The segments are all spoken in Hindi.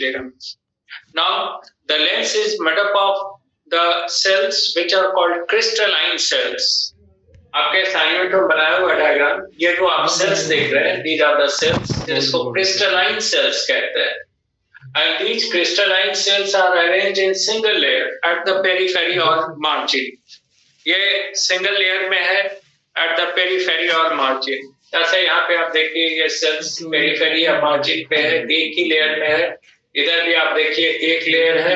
ligaments. Now, the lens is made up of the cells which are called crystalline cells. आपके असाइनमेंट में बनाया हुआ डायग्राम, ये जो आप सेल्स देख रहे हैं, these are the cells, जिसको crystalline cells कहते हैं. And these crystalline cells are arranged in single layer at the periphery or margin. ये single layer में है at the periphery or margin. जैसे यहाँ पे आप देखिए ये सेल्स पेरिफेरी या मार्जिन पे है, एक ही लेयर में है. इधर भी आप देखिए एक लेयर है.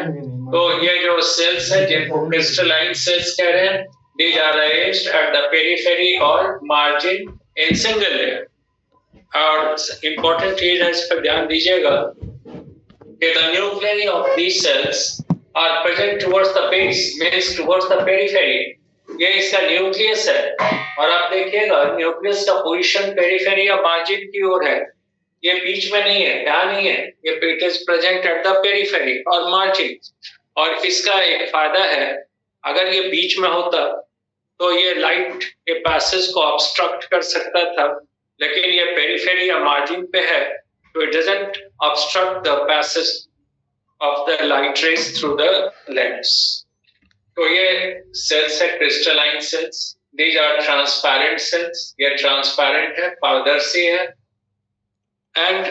तो ये जो सेल्स है जिनको क्रिस्टलाइन सेल्स कह रहे हैं, these are arranged at the periphery or margin in single layer. और important चीज है, इस पर ध्यान दीजिएगा कि the nuclei of these cells are present towards the base, means towards the periphery. ये इसका न्यूक्लियस है और आप देखिएगा न्यूक्लियस का पोजीशन पेरिफेरी या मार्जिन की ओर है. ये बीच में नहीं है, यहाँ नहीं है, ये it is present at the periphery और मार्जिन. और इसका एक फायदा है, अगर ये बीच में होता तो ये लाइट के पैसेज को ऑब्स्ट्रक्ट कर सकता था, लेकिन ये पेरिफेरी या मार्जिन पे है तो it doesn't obstruct the passage of the light rays through the lens. तो ये सेल्स है crystalline cells. These are transparent cells. ये ट्रांसपेरेंट है, पारदर्शी है. And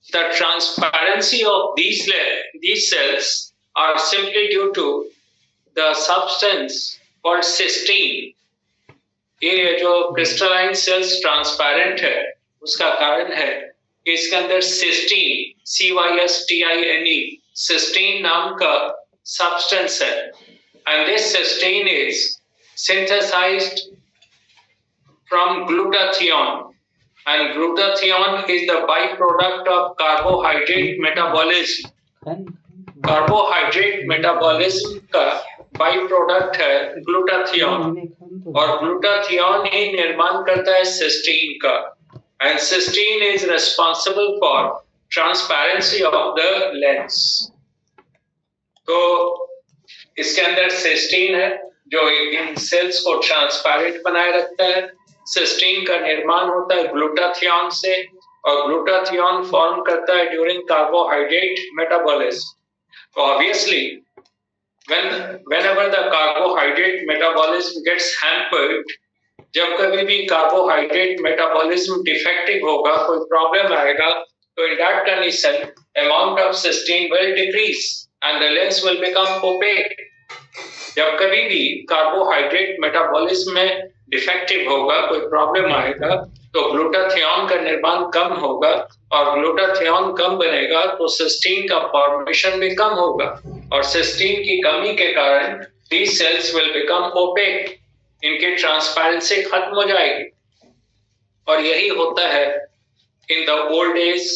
the transparency of these cells are simply due to the substance called cysteine. ये जो क्रिस्टलाइन सेल्स ट्रांसपेरेंट है उसका कारण है कि इसके अंदर सिस्टीन, CYSTINE, सिस्टीन नाम का सब्सटेंस है. And this cysteine is synthesized from glutathione, and glutathione is the byproduct of carbohydrate metabolism. Carbohydrate metabolism का byproduct है glutathione, और glutathione ही निर्माण करता है cysteine का. And cysteine is responsible for transparency of the lens. तो इसके अंदर सिस्टीन है जो इन सेल्स को ट्रांसपेरेंट बनाए रखता है. सिस्टीन का निर्माण होता है ग्लूटाथियोन से, और ग्लूटाथियोन फॉर्म करता है ड्यूरिंग कार्बोहाइड्रेट मेटाबॉलिज्म. तो obviously whenever the carbohydrate metabolism gets hampered, जब कभी भी कार्बोहाइड्रेट मेटाबॉलिज्म डिफेक्टिव होगा, कोई प्रॉब्लम आएगा, तो in that condition amount of cysteine will decrease and the lens will become opaque. जब कभी भी कार्बोहाइड्रेट मेटाबॉलिज्म में डिफेक्टिव होगा, कोई प्रॉब्लम आएगा, तो ग्लूटाथियोन का निर्माण कम होगा, और ग्लूटाथियोन कम बनेगा तो सिस्टीन का फॉर्मेशन भी कम होगा, और सिस्टीन की कमी के कारण these cells will become opaque. इनकी ट्रांसपेरेंसी खत्म हो जाएगी. और यही होता है in the old age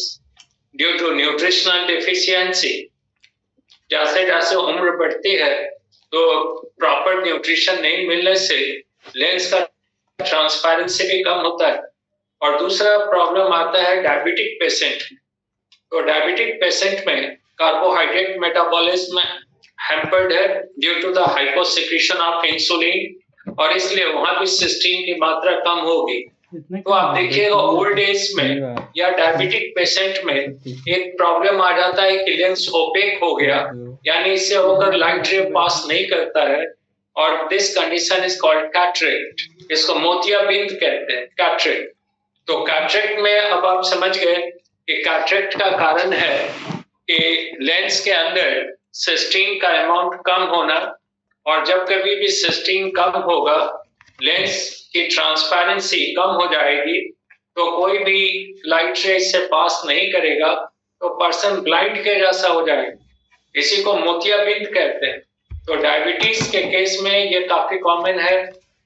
due to nutritional deficiency. जैसे जैसे उम्र बढ़ती है तो प्रॉपर न्यूट्रिशन नहीं मिलने से लेंस का ट्रांसपेरेंसी भी कम होता है. और दूसरा प्रॉब्लम आता है डायबिटिक पेशेंट. तो डायबिटिक पेशेंट में कार्बोहाइड्रेट मेटाबॉलिज्म हैम्पर्ड है due to the hyposecretion of insulin, और इसलिए वहां भी सिस्टीन की मात्रा कम होगी. तो आप देखिएगा ओल्ड एज में या डायबिटिक पेशेंट में एक प्रॉब्लम आ जाता है कि लेंस ओपेक हो गया, यानी इससे होकर लाइट रे पास नहीं करता है, और this condition is called cataract. इसको मोतियाबिंद कहते हैं, कैटरेक्ट. तो कैटरेक्ट में अब आप समझ गए कि कैटरेक्ट का कारण है कि लेंस के अंदर सिस्टीन का अमाउंट कम होना, और जब कभी भी सिस्टीन कम होगा लेंस की ट्रांसपेरेंसी कम हो जाएगी, तो कोई भी लाइट रे से पास नहीं करेगा, तो पर्सन ब्लाइंड के जैसा हो जाएगा. इसी को मोतियाबिंद कहते हैं. तो डायबिटीज के केस में ये काफी कॉमन है.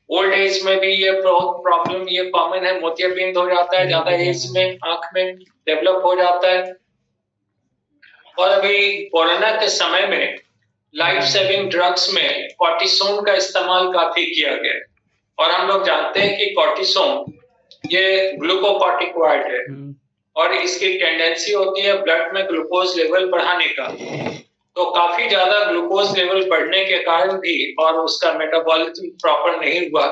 ओल्ड एज में भी ये प्रॉब्लम ये कॉमन है, मोतियाबिंद हो जाता है, ज्यादा एज में आंख में डेवलप हो जाता है. और अभी कोरोना के समय में लाइफ सेविंग ड्रग्स में कॉर्टिसोन का इस्तेमाल काफी किया गया, और हम लोग जानते हैं कि कॉर्टिसोन ये ग्लूकोकॉर्टिकॉइड है, और इसकी टेंडेंसी होती है ब्लड में ग्लूकोज लेवल बढ़ाने का. तो काफी ज्यादा ग्लूकोज लेवल बढ़ने के कारण भी, और उसका मेटाबॉलिज्म प्रॉपर नहीं हुआ,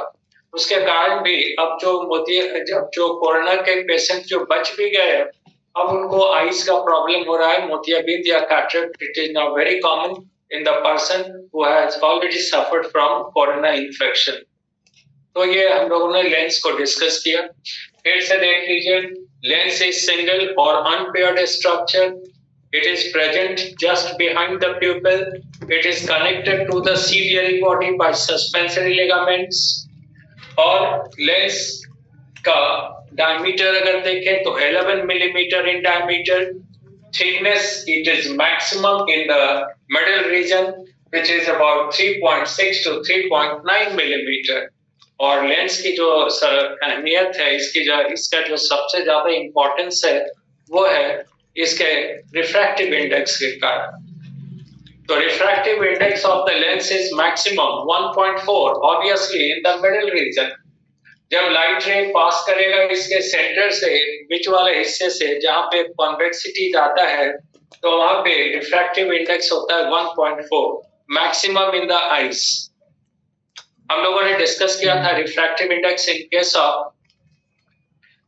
उसके कारण भी अब जो कोरोना के पेशेंट जो बच भी गए अब उनको आईज का प्रॉब्लम हो रहा है, मोतियाबिंद या cataract. It is now very common in the person who has already suffered from corona infection. तो ये हम लोगों ने लेंस को डिस्कस किया. फिर से देख लीजिए, लेंस इज सिंगल और unpaired structure. It is present just behind the pupil. It is connected to the ciliary body by suspensory ligaments. और लेंस का डायमीटर अगर देखें तो 11 millimetre in diameter. Thickness, it is maximum in the middle region, which is about 3.6 to 3.9 millimeter. और लेंस की जो अहमियत है, इसका जो सबसे ज्यादा इम्पोर्टेंस है वो है इसके रिफ्रैक्टिव इंडेक्स के कारण. तो refractive index of the lens is maximum 1.4, obviously in the middle region. जब लाइट रे पास करेगा इसके सेंटर से, बीच वाले हिस्से से जहां पे कॉन्वेक्सिटी जाता है, तो वहां पे रिफ्रैक्टिव इंडेक्स होता है 1.4, मैक्सिमम इन द आईज. हम लोगों ने डिस्कस किया था refractive index in case of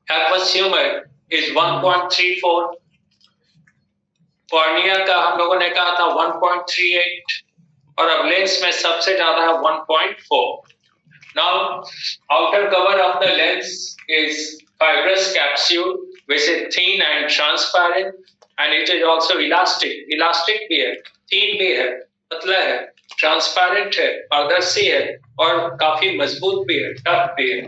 aqueous humour is 1.34. Cornea का हम लोगों ने कहा था 1.38 और अब लेंस में सबसे ज्यादा है 1.4. Now, outer cover of the lens is fibrous capsule, which is thin and transparent, and it is also elastic. Elastic भी है, thin भी है, पतला है, transparent है, पारदर्शी है और काफी मजबूत भी है, tough भी है.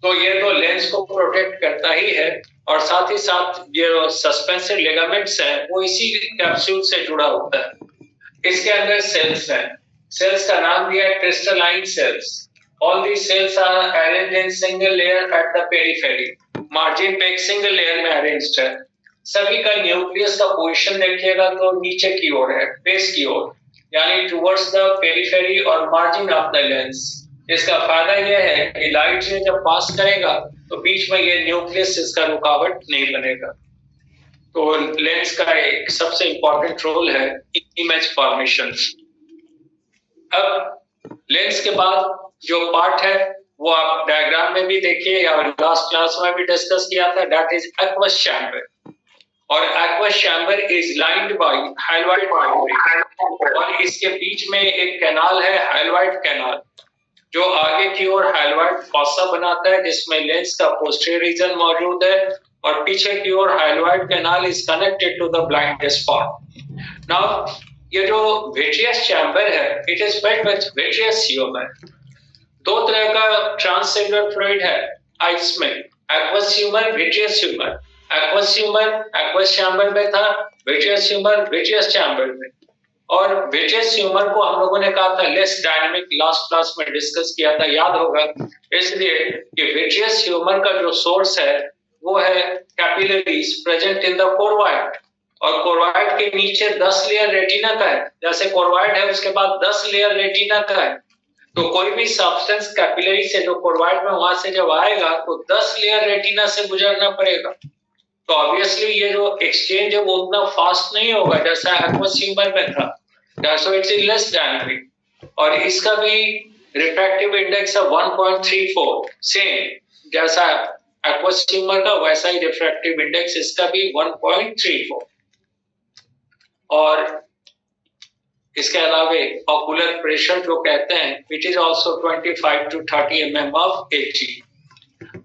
तो ये तो लेंस को प्रोटेक्ट करता ही है और साथ ही साथ ये सस्पेंसिव लिगामेंट्स हैं वो इसी कैप्सूल से जुड़ा होता है. इसके अंदर सेल्स हैं. सेल्स का नाम दिया है crystalline cells. All these cells are arranged in single layer at the periphery. Margin पे एक single layer में arranged है. सभी का न्यूक्लियस का पोजीशन देखिएगा तो नीचे की ओर है, बेस की ओर, यानी towards the periphery और margin of the lens. इसका फायदा यह है कि लाइट से जब पास करेगा तो बीच में ये न्यूक्लियस इसका रुकावट नहीं बनेगा. तो लेंस का एक सबसे इम्पोर्टेंट रोल है इमेज फॉर्मेशन. अब लेंस के बाद जो पार्ट है वो आप डायग्राम में भी देखिए या लास्ट क्लास में भी डिस्कस किया था, दैट इज एक्वस चैम्बर. और aqueous chamber is lined by highlight fibre और इसके बीच में एक कैनाल है, हाइलाइट कैनाल, जो आगे की ओर हाइलाइट फॉसा बनाता है जिसमें लेंस का पोस्टीरियर रीजन मौजूद है और पीछे की ओर hyaloid canal is connected to the blind spot. Now ये जो विट्रियस चैम्बर है, it is filled with vitreous humour. दो तरह का ट्रांससेलुलर फ्लूइड है आइस में, aqueous humour, vitreous humour. Aqueous humour aqueous chamber में था, विट्रियस ह्यूमर विट्रियस चैम्बर में. और विट्रियस ह्यूमर को हम लोगों ने कहा था लेस डायनामिक, लास्ट क्लास में डिस्कस किया था, याद होगा. इसलिए कि विट्रियस ह्यूमर का जो सोर्स है वो है कैपिलरीज प्रेजेंट इन द कोरवाइड और कोरवाइड के नीचे 10 लेयर रेटिना का है. जैसे कोरवाइड है उसके बाद 10 लेयर रेटिना का है. तो कोई भी सब्सटेंस कैपिलरी से जो कोरवाइड में वहां से जब आएगा तो 10 लेयर रेटिना से गुजरना पड़ेगा. तो ऑब्वियसली ये जो एक्सचेंज है वो उतना फास्ट नहीं होगा जैसा एक्वस ह्यूमर में था. सो इट्स लेस डायनामिक और इसका भी रिफ्रैक्टिव इंडेक्स है 1.34, सेम जैसा एक्वस ह्यूमर का वैसा ही रिफ्रैक्टिव इंडेक्स इसका भी 1.34. और इसके अलावा ऑकुलर प्रेशर जो कहते हैं it is also 25 to 30 mm of AG.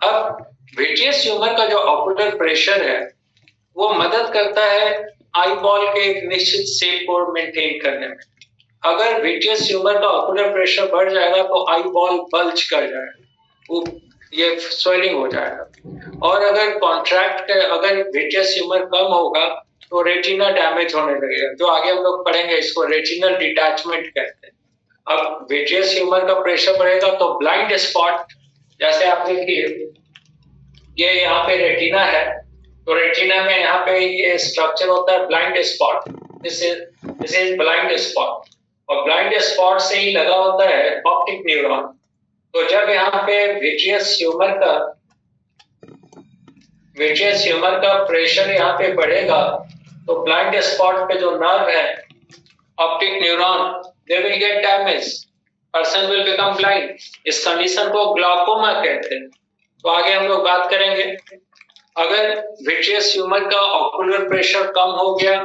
अब विट्रियस ह्यूमर का जो ऑकुलर प्रेशर है वो मदद करता है आई बॉल के एक निश्चित शेप को मेंटेन करने में. अगर विट्रियस ह्यूमर का ऑकुलर प्रेशर बढ़ जाएगा तो आई बॉल बल्ज कर जाएगा, वो ये स्वेलिंग हो जाएगा. और अगर अगर विट्रियस ह्यूमर कम होगा तो रेटिना डैमेज होने लगेगा, जो आगे हम लोग पढ़ेंगे इसको रेटिनल डिटैचमेंट कहते हैं. अब विट्रियस ह्यूमर का प्रेशर बढ़ेगा तो ब्लाइंड स्पॉट, जैसे आप देखिए ये यहाँ पे रेटिना है तो रेटिना में यहाँ पे ये स्ट्रक्चर होता है blind spot. This is blind spot और ब्लाइंड स्पॉट से ही लगा होता है ऑप्टिक न्यूरॉन. तो जब यहाँ पे विट्रियस ह्यूमर का प्रेशर यहाँ पे बढ़ेगा तो ब्लाइंड स्पॉट पे जो नर्व है optic neuron they will get damage, person will become blind. इस कंडीशन को ग्लाकोमा कहते हैं. तो आगे हम लोग बात करेंगे. अगर विट्रियस ह्यूमर का ऑकुलर प्रेशर कम हो गया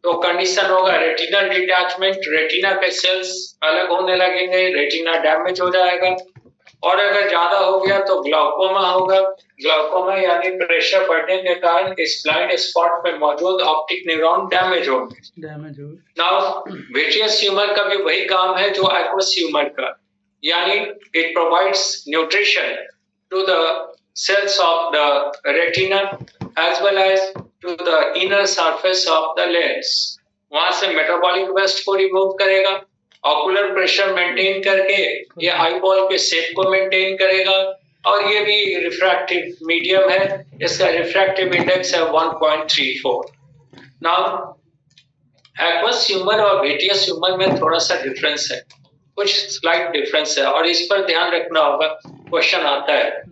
तो कंडीशन होगा रेटिनल डिटैचमेंट, रेटिना के सेल्स अलग होने लगेंगे, रेटिना डैमेज हो जाएगा। और अगर ज्यादा हो गया तो ग्लाउकोमा होगा। ग्लाउकोमा यानी प्रेशर बढ़ने के कारण इस ब्लाइंड स्पॉट पे मौजूद ऑप्टिक न्यूरॉन डैमेज होंगे। नाउ विट्रियस ह्यूमर का भी वही काम है जो एक्वस ह्यूमर का, यानी it provides nutrition to the cells of the retina as well as to the inner surface of the lens। वहां से मेटाबॉलिक वेस्ट को रिमूव करेगा, ऑकुलर प्रेशर मेंटेन करके ये आई बॉल के शेप को मेंटेन करेगा, और ये भी रिफ्रैक्टिव मीडियम है, इसका रिफ्रैक्टिव इंडेक्स है 1.34। नाउ एक्वस ह्यूमर और विट्रियस ह्यूमर में थोड़ा सा डिफरेंस है, कुछ स्लाइट डिफरेंस है, और इस पर ध्यान रखना होगा, क्वेश्चन आता है।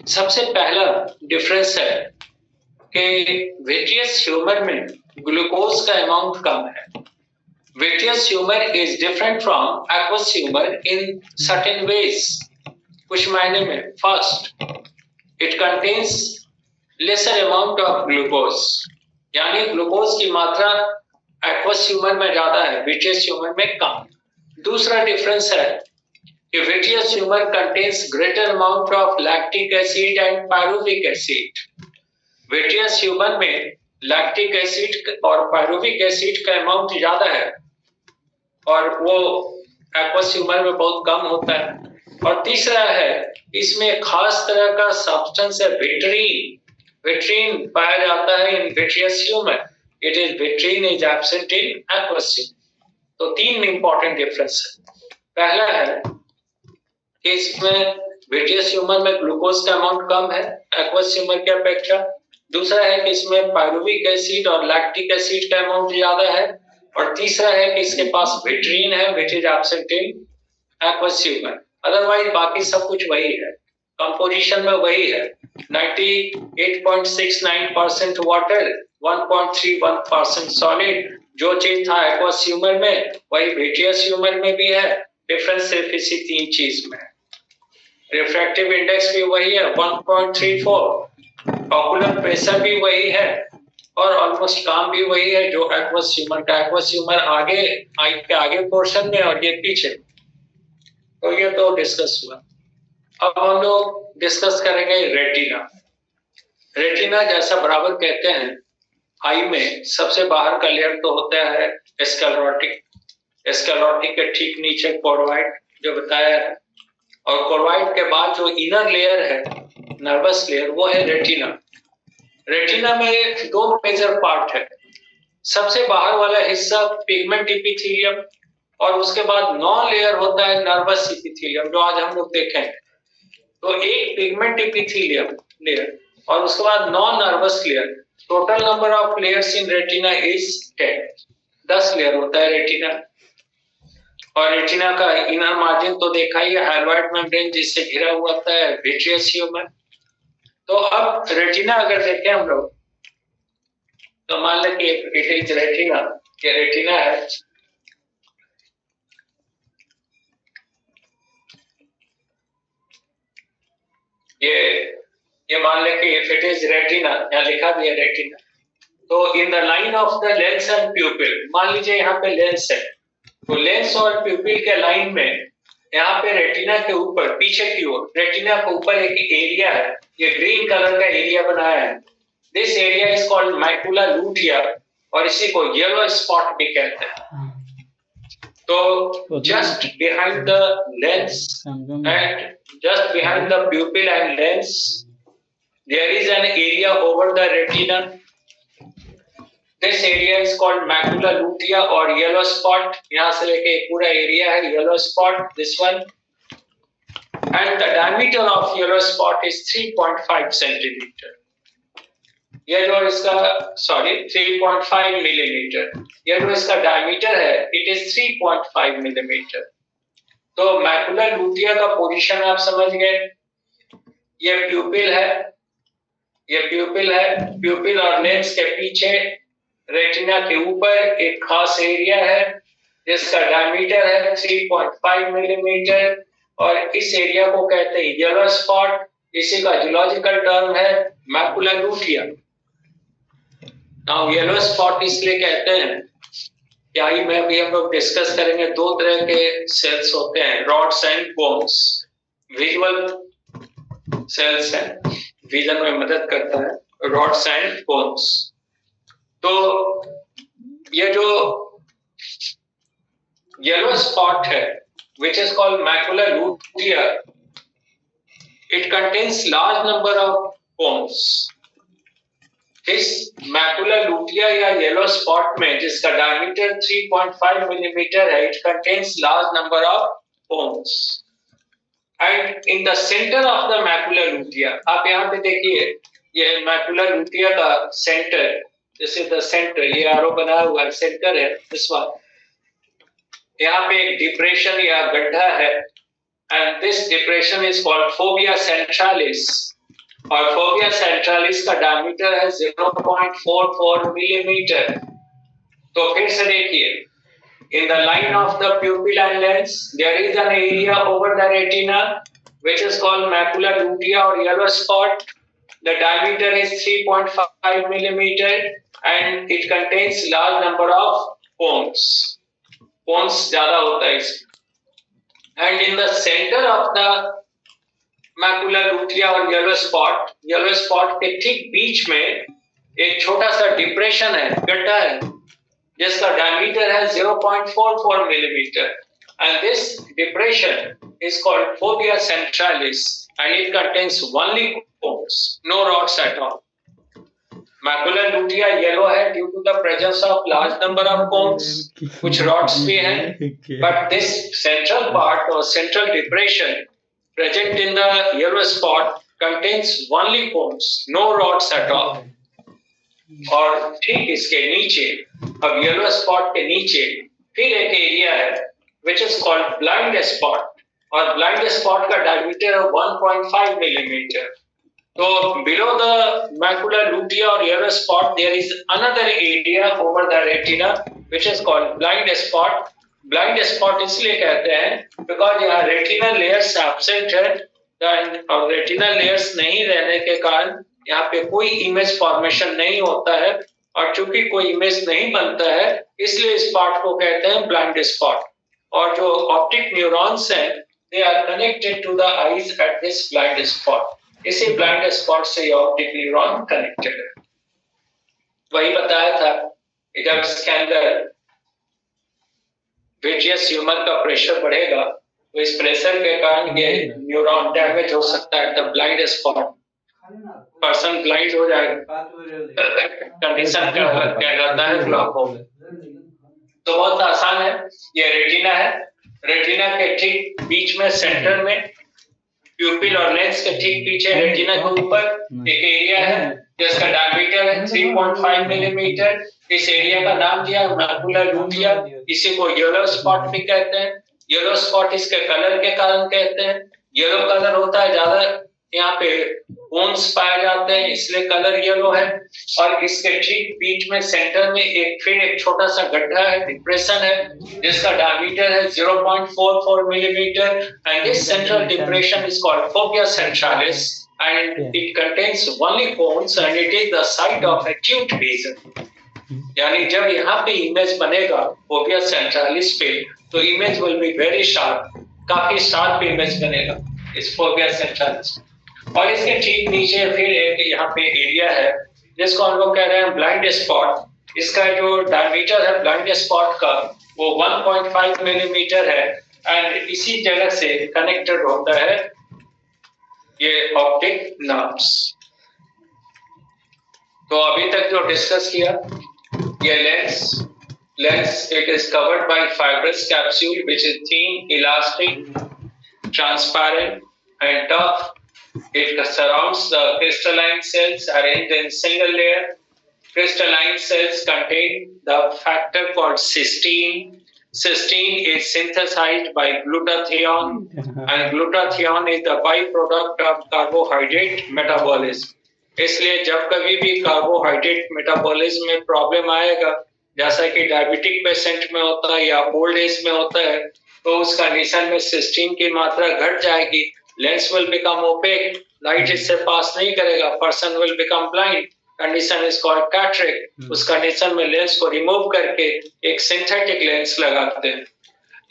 सबसे पहला डिफरेंस है कि विट्रियस ह्यूमर में ग्लूकोज का अमाउंट कम है। Vitreous humour is different from aqueous humour in certain veg. कुछ मायने में, first it contains lesser amount of glucose, यानी ग्लूकोज की मात्रा एक्वस ह्यूमर में ज्यादा है, विट्रियस ह्यूमर में कम। दूसरा डिफरेंस है कि vitreous humour contains greater amount of lactic acid and pyruvic acid। Vitreous humour में लैक्टिक एसिड और पायरुविक एसिड का अमाउंट ज्यादा है, और वो एक्वस ह्यूमर में बहुत कम होता है। और तीसरा है, इसमें खास तरह का सब्सटेंस है विट्रीन। विट्रीन पाया जाता है in vitreous humour, it is vitrein is absent in aqueous humour. तो तीन इंपॉर्टेंट डिफरेंस है। पहला है इसमें विट्रियस ह्यूमर में ग्लूकोज का अमाउंट कम है एक्वस ह्यूमर की अपेक्षा। दूसरा है कि इसमें पायरुविक एसिड और लैक्टिक एसिड का अमाउंट ज्यादा है, और तीसरा है कि इसके पास विट्रीन है which is absent in aqueous humour. Otherwise बाकी सब कुछ वही है, कंपोजिशन में वही है, 98.69% वाटर, 1.31% सॉलिड। जो चीज था एक्वस ह्यूमर में वही विट्रियस ह्यूमर में भी है, डिफरेंस सिर्फ इसी तीन चीज में। रिफ्रैक्टिव इंडेक्स भी वही है 1.34, ऑकुलर प्रेशर भी वही है, और ऑलमोस्ट काम भी वही है जो एक्वस ह्यूमर का। एक्वस ह्यूमर आगे आई के आगे पोर्शन में और ये पीछे। तो ये तो डिस्कस हुआ। अब हम लोग डिस्कस करेंगे रेटिना। रेटिना जैसा बराबर कहते हैं, आई में सबसे बाहर का लेयर तो होता है स्क्लेरोटिक, स्क्लेरोटिक के ठीक नीचे कोर्वाइड जो बताया है, और कोर्वाइड के बाद जो इनर लेयर है नर्वस लेयर, वो है रेटिना। रेटिना में दो मेजर पार्ट है। सबसे बाहर वाला हिस्सा पिगमेंट एपिथेलियम, और उसके बाद नॉन लेयर होता है नर्वस एपिथेलियम, जो आज हम लोग देखेंगे। तो एक पिगमेंट एपिथेलियम लेयर और उसके बाद non nervous layer. Total number of layers in retina is 10 layer होता है रेटिना। और रेटिना का इनर मार्जिन तो देखा ही है, हाइलोइड मेम्ब्रेन जिससे घिरा हुआ होता है विट्रियस ह्यूमर। तो अब रेटिना अगर देखें हम लोग, तो मान लें कि इट इज रेटिना, ये रेटिना है, ये मान लें कि इफ इट इज रेटिना, यहाँ लिखा भी है रेटिना। तो इन the line of the lens and प्यूपिल, मान लीजिए यहाँ पे लेंस है, तो लेंस और प्यूपिल के लाइन में यहाँ पे रेटिना के ऊपर पीछे की ओर रेटिना के ऊपर एक एरिया है, ये ग्रीन कलर का एरिया बनाया है। This area is called macula lutea, और इसी को येलो स्पॉट भी कहते हैं। तो just behind the lens and just behind the pupil and lens there is an area over the retina. This area is called macula lutea or yellow spot. यहाँ से लेके पूरा एरिया है yellow spot, this one, and the diameter of yellow spot is 3.5 centimeter. ये जो इसका 3.5 millimeter, ये जो इसका diameter है it is 3.5 millimeter. तो मैकुलर लूटिया का पोजीशन आप समझ गए, ये प्यूपिल है, ये प्यूपिल है, प्यूपिल और लेंस के पीछे रेटिना के ऊपर एक खास एरिया है जिसका डायमीटर है 3.5 मिलीमीटर, और इस एरिया को कहते हैं येलो स्पॉट इसी का जूलॉजिकल टर्म है मैकुला लूटिया। नाउ येलो स्पॉट इसलिए कहते हैं, क्या ही में भी हम लोग डिस्कस करेंगे, दो तरह के सेल्स होते हैं, rods and bones. Visual cells हैं, विजन में मदद करता है, रॉड्स एंड बोन्स। तो ये जो येलो स्पॉट है which is called macula lutea, it contains large number of bones. इस मैकुला लूटिया या येलो स्पॉट में जिसका डायमीटर 3.5 मिलीमीटर है, it contains large number of bones. And in the center of the macula lutea, आप यहाँ पे देखिए, ये मैकुला लूटिया का सेंटर, जैसे द सेंटर, ये आरो बना हुआ है, सेंटर है इस बार, यहाँ पे एक डिप्रेशन या गड्ढा है, and this depression is called fovea centralis, और फोबिया सेंट्रालिस का डायमीटर है 0.44 मिलीमीटर। तो फिर से देखिए, in the line of the pupil and lens there is an area over the retina which is called macula lutea और yellow spot. The diameter is 3.5 millimetre and it contains large number of cones. Cones ज्यादा होता है इसमें। And in the centre of the macula lutea और येलो स्पॉट के ठीक बीच में एक छोटा सा डिप्रेशन है, गड्ढा है, जिसका डायमीटर है 0.44 millimetre, and this depression is called fovea centralis and it contains only cones, no rods at all. Macula lutea yellow है due to the presence of large number of cones, कुछ रॉड्स भी हैं, बट दिस सेंट्रल पार्ट और central depression present in the yellow spot contains only bones, no rods at all. और ठीक इसके नीचे, अब येलो स्पॉट के नीचे फिर एक एरिया है which is called blind spot, और blind spot का डायमीटर है 1.5 मिलीमीटर। तो below the macula lutea or yellow spot there is another area over the retina which is called blind spot. Blind spot इसलिए कहते हैं बिकॉज यहाँ रेटिनल लेयर्स एब्सेंट है, और रेटिनल लेयर्स नहीं रहने के कारण यहाँ पे कोई इमेज फॉर्मेशन नहीं होता है, और चूंकि कोई इमेज नहीं बनता है इसलिए इस पार्ट को कहते हैं ब्लाइंड स्पॉट। और जो ऑप्टिक न्यूरॉन्स हैं they are connected to the eyes at this blind spot, इसी ब्लाइंड स्पॉट से ऑप्टिक न्यूरॉन कनेक्टेड है। वही बताया था कि जब इसके अंदर विट्रियस ह्यूमर का प्रेशर बढ़ेगा तो इस प्रेशर के कारण ये न्यूरॉन डैमेज हो सकता है, the blind spot, person blind हो जाएगा, कंडीशन क्या जाता है ग्लाउकोमा। तो बहुत आसान है, ये रेटिना है, रेटिना के ठीक बीच में सेंटर में प्यूपिल और लेंस के ठीक पीछे रेटिना के ऊपर एक एरिया है जिसका डायमीटर है 3.5 मिलीमीटर। इस एरिया का नाम दिया मैकुला लूटिया, इसी को येलो स्पॉट भी कहते हैं। येलो स्पॉट इसके कलर के कारण कहते हैं, येलो कलर होता है, ज्यादा यहाँ पे बोन्स पाए जाते हैं इसलिए कलर येलो है। और इसके ठीक बीच में सेंटर में एक छोटा सा गड्ढा है, डिप्रेशन है, जिसका डायमीटर है 0.44 millimetre, and this central depression is called fovea centralis and it contains only bones and it is the site of acute vision। यानी जब यहाँ पे इमेज बनेगा फोबिया सेंट्रालिस पे तो image will be very sharp, काफी शार्प इमेज बनेगा इस फोबिया सेंट्रालिस। और इसके ठीक नीचे फिर एक यहाँ पे एरिया है जिसको हम लोग कह रहे हैं ब्लाइंड स्पॉट। इसका जो डायमीटर है ब्लाइंड स्पॉट का वो 1.5 मिलीमीटर है, एंड इसी जगह से कनेक्टेड होता है ये ऑप्टिक नर्व्स। तो अभी तक जो डिस्कस किया, ये lens it is covered by fibrous capsule which is thin, elastic, transparent and tough. It surrounds the crystalline cells arranged in single layer. Crystalline cells contain the factor called cysteine. Cysteine is synthesized by glutathione and glutathione is the byproduct of carbohydrate metabolism. इसलिए जब कभी भी कार्बोहाइड्रेट मेटाबॉलिज्म में प्रॉब्लम आएगा, जैसा कि डायबिटिक पेशेंट में होता है या ओल्ड एज में होता है, तो उस कंडीशन में सिस्टीन की मात्रा घट जाएगी, lens will become opaque light इससे पास नहीं करेगा, person will become blind, condition is called cataract. उस कंडीशन में लेंस को रिमूव करके एक सिंथेटिक लेंस लगाते हैं।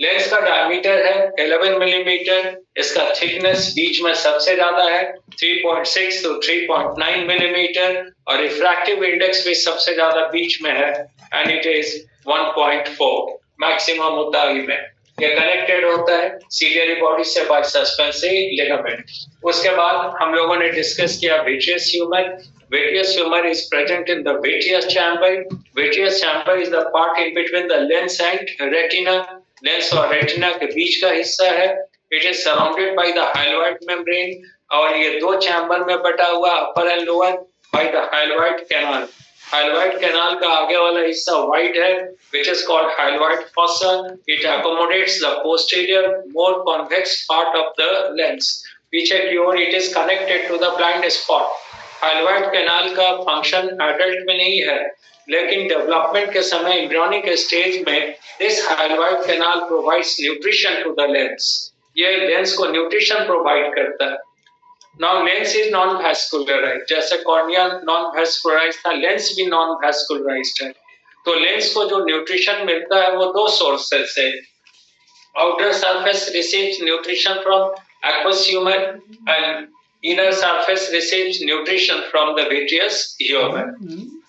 लेंस का डायमीटर है 11 मिलीमीटर, इसका थिकनेस बीच में सबसे ज्यादा है 3.6 to 3.9 मिलीमीटर, और रिफ्रैक्टिव इंडेक्स भी सबसे ज्यादा बीच में है एंड इट इज 1.4 मैक्सिमम ऊंचाई में। ये कनेक्टेड होता है सीलियरी बॉडी से बाय सस्पेंसरी लिगामेंट। उसके बाद हम लोगों ने डिस्कस किया vitreous humour. Vitreous humor is present in the vitreous chamber. Vitreous chamber is the part in between the lens and retina. Lens और रेटिना के बीच का हिस्सा है। It is surrounded by the hyaloid membrane, और ये दो चैम्बर में बटा हुआ upper and lower by the hyaloid canal. Hyaloid canal का आगे वाला हिस्सा व्हाइट है which is called hyaloid fossa. It accommodates the posterior more convex part of the lens. पीछे की ओर it is connected to the blind spot. Hyaloid canal का फंक्शन एडल्ट में नहीं है, लेकिन डेवलपमेंट के समय एम्ब्रियोनिक स्टेज में this hyaloid canal provides nutrition to the lens. ये लेंस को न्यूट्रिशन प्रोवाइड करता है। Now lens is non vascularised, जैसे कॉर्निया नॉन वैस्कुलराइज्ड था, लेंस भी नॉन वैस्कुलराइज्ड है। तो लेंस को जो न्यूट्रिशन मिलता है वो दो सोर्सेस से। Outer surface receives nutrition from aqueous humor and inner surface receives nutrition from the vitreous humor.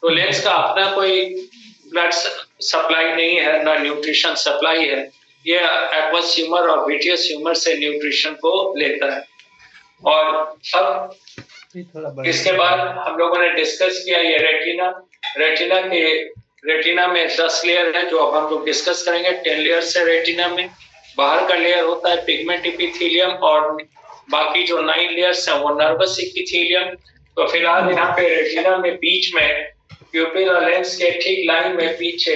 तो लेंस का अपना कोई ब्लड सप्लाई नहीं है, ना न्यूट्रिशन सप्लाई है, ये एक्वस ह्यूमर और विट्रियस ह्यूमर से न्यूट्रिशन को लेता है। और अब इसके बाद हम लोगों ने डिस्कस किया ये रेटिना। रेटिना में 10 लेयर है जो अब हम लोग डिस्कस करेंगे। 10 लेयर्स है रेटिना में। बाहर का लेयर होता है पिगमेंट एपिथेलियम, और बाकी जो 9 लेयर्स हैं वो नर्वस एपिथेलियम। तो फिलहाल यहाँ पे रेटिना में बीच में प्यूपिल और लेंस के ठीक लाइन में पीछे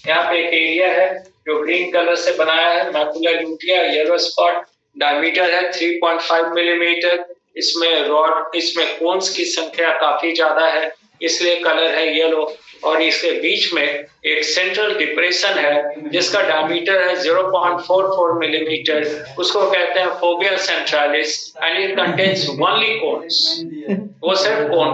यहाँ पे एक एरिया है जो ग्रीन कलर से बनाया है, macula lutea yellow spot. Diameter है 3.5 मिलीमीटर। इसमें कोन्स की संख्या काफी ज्यादा है, इसलिए कलर है येलो। और इसके बीच में एक सेंट्रल डिप्रेशन है जिसका डायमीटर है 0.44 मिलीमीटर। उसको कहते हैं fovea centralis and it contains only cones. वो सिर्फ कोन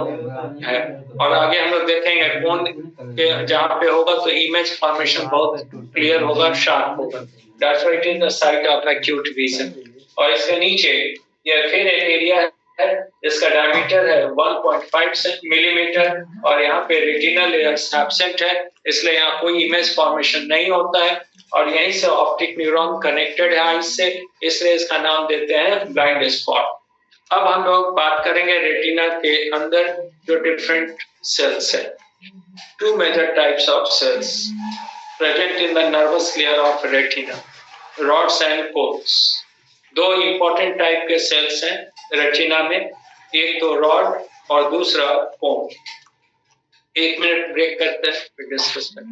है। और आगे हम लोग देखेंगे कोन के जहाँ पे होगा तो इमेज फॉर्मेशन बहुत क्लियर होगा, शार्प होगा। That's why it is the site of acute vision. और इसके नीचे ये फिर एक एरिया है जिसका डायमीटर है 1.5 मिलीमीटर, और यहाँ पे रेटिनल लेयर्स एब्सेंट है, इसलिए यहाँ कोई इमेज फॉर्मेशन नहीं होता है। और यहीं से ऑप्टिक न्यूरॉन कनेक्टेड है आई से, इसलिए इसका नाम देते हैं ब्लाइंड स्पॉट। अब हम लोग बात करेंगे रेटिना के अंदर जो डिफरेंट सेल्स है। 2 major types of cells present in the nervous layer of retina, rods and cones. 2 important type के सेल्स हैं रेटिना में, एक तो रॉड और दूसरा कोन। 1 मिनट ब्रेक करते हैं फिर डिस्कस करें।